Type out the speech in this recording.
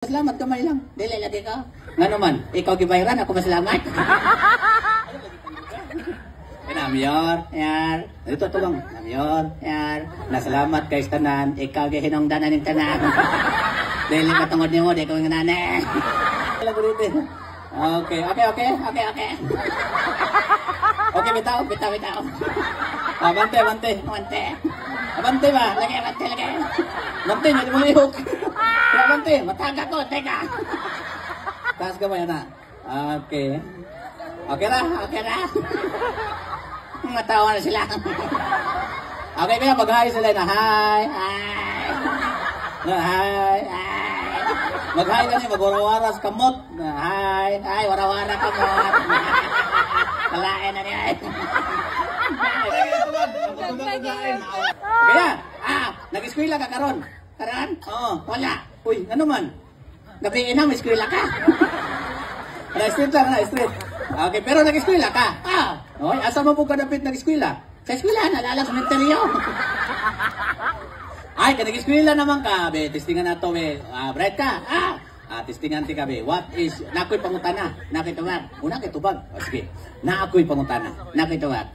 Salamat kamay lang. Dili lagi ka. Ngano man, ikaw gibayaran ako masalamat. Namiyor, yar. Ito to lang. Namiyor, yar. Nasalamat kay tanan, ikaw gihinungdanan ning tanan. Dili matungod nimo, di ko nganane. Okay. Okay, bitaw. Bante. Abante ba? Lagi. Bante, hindi mo ihok. Bante, matangga ko, teka. Taas ka ba yan na? Okay. Okay na. Matawa na sila. Okay, kaya mag-hi sila na. Hi. Mag-hi ka niya, mag-wara-wara sa kamot. Hi, wara-wara kamot. Kalain na niya. Kaya, nag-eskwela ka karon. Karan? Oo, wala. Uy, ano man? Gabiin na, may eskwela ka. Straight lang. Okay, pero nag-eskwela ka. Okay, asa mo po ka dapat nag-eskwela? Sa eskwela, nalala sa mentalyo. Ay, nag-eskwela naman ka, be. Testingan na to, be. Bright ka. Testingan ti ka, be. What is, nakoy pangutana. Nakitawag. Una kitubag. Sige. Naakoy pangutana. Nakitawag.